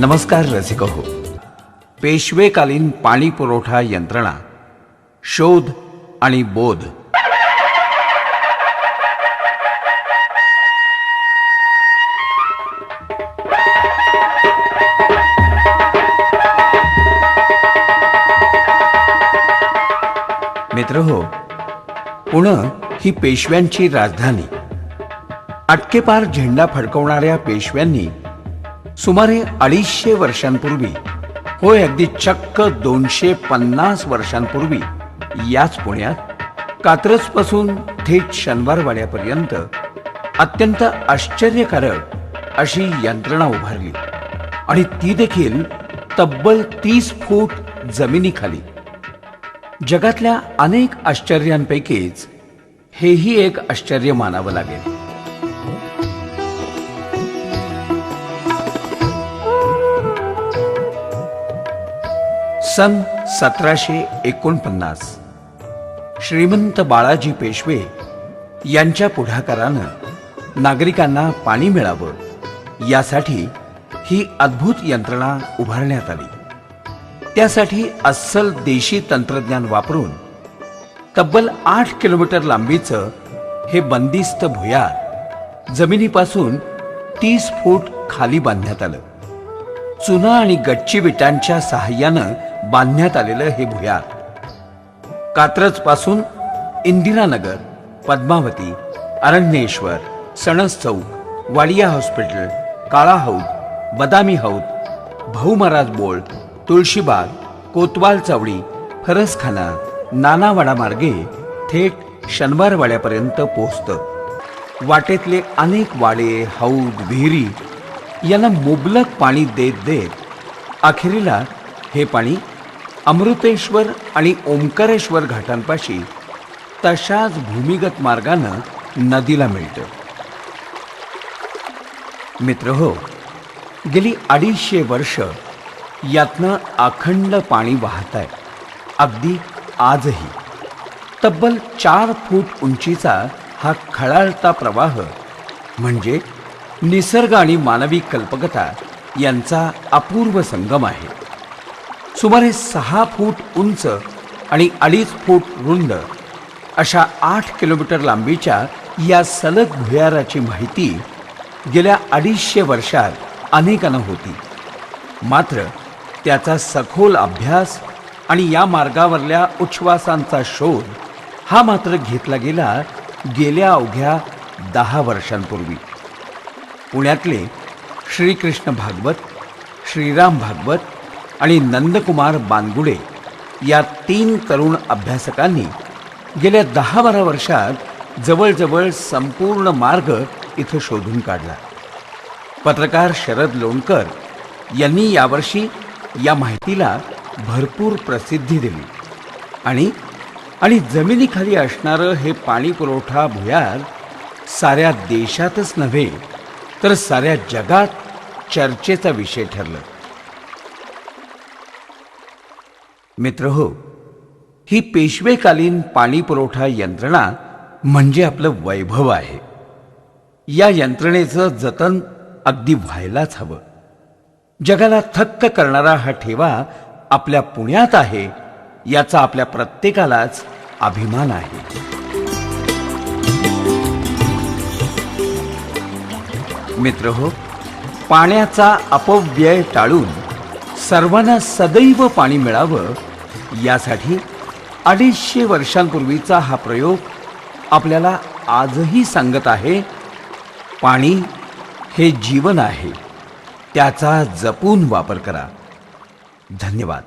नमस्कार रसिक हो. पेशवेकालीन पाणी पुरवठा यंत्रणा, शोध आणि बोध. मित्र हो, पुणे ही पेशव्यांची राजधानी. अटकेपार झेंडा फडकवणाऱ्या पेशव्यांनी सुमारे 250 वर्षांपूर्वी, होय अगदी चक्क 250 वर्षांपूर्वी, याच पुण्यात कात्रजपासून थेट शनिवारवाड्यापर्यंत अत्यंत आश्चर्यकारक अशी यंत्रणा उभारली, आणि ती देखील तब्बल 30 फूट जमिनीखाली. जगातल्या अनेक आश्चर्यांपैकीच हेही एक आश्चर्य मानावं लागेल. सन 1749 श्रीमंत बाळाजी पेशवे यांच्या पुढाकारानं नागरिकांना पाणी मिळावं यासाठी ही अद्भुत यंत्रणा उभारण्यात आली. त्यासाठी अस्सल देशी तंत्रज्ञान वापरून तब्बल 8 किलोमीटर लांबीचं हे बंदिस्त भुयार जमिनीपासून 30 फूट खाली बांधण्यात आलं. चुना आणि गच्ची विटांच्या सहाय्यानं बांधण्यात आलेलं हे भुयार कात्रजपासून इंदिरानगर, पद्मावती, अरण्येश्वर, सणस चौक, वाडिया हॉस्पिटल, काळा हौद, बदामी हौद, भाऊ महाराज बोळ, तुळशीबाग, कोतवाल चौडी, फरसखाना, नानावाडा मार्गे थेट शनिवारवाड्यापर्यंत पोहोचतं. वाटेतले अनेक वाडे, हौद, विहिरी यांना मुबलक पाणी देत देत अखेरीला हे पाणी अमृतेश्वर आणि ओंकारेश्वर घाटांपाशी तशाच भूमिगत मार्गानं नदीला मिळतं. मित्र हो, गेली 250 वर्ष यातनं अखंड पाणी वाहत आहे. अगदी आजही तब्बल 4 फूट उंचीचा हा खळाळता प्रवाह म्हणजे निसर्ग आणि मानवी कल्पकता यांचा अपूर्व संगम आहे. सुमारे 6 फूट उंच आणि 2.5 फूट रुंद अशा 8 किलोमीटर लांबीच्या या सलग भुयाराची माहिती गेल्या 250 वर्षात अनेकांना होती. मात्र त्याचा सखोल अभ्यास आणि या मार्गावरल्या उच्छ्वासांचा शोध हा मात्र घेतला गेला गेल्या अवघ्या 10 वर्षांपूर्वी. पुण्यातले श्रीकृष्ण भागवत, श्रीराम भागवत आणि नंदकुमार बानगुडे या 3 तरुण अभ्यासकांनी गेल्या 10-12 वर्षात जवळजवळ संपूर्ण मार्ग इथं शोधून काढला. पत्रकार शरद लोणकर यांनी यावर्षी या माहितीला भरपूर प्रसिद्धी दिली आणि जमिनीखाली असणारं हे पाणी पुरवठा भुयार साऱ्या देशातच नव्हे तर साऱ्या जगात चर्चेचा विषय ठरलं. मित्र हो, ही पेशवेकालीन पाणी पुरवठा यंत्रणा म्हणजे आपलं वैभव आहे. या यंत्रणेचं जतन अगदी व्हायलाच हवं. जगाला थक्क करणारा हा ठेवा आपल्या पुण्यात आहे याचा आपल्या प्रत्येकालाच अभिमान आहे. मित्र हो, पाण्याचा अपव्यय टाळून सर्वांना सदैव पाणी मिळावं यासाठी 250 वर्षांपूर्वीचा हा प्रयोग आपल्याला आजही सांगत आहे, पाणी हे जीवन आहे, त्याचा जपून वापर करा. धन्यवाद.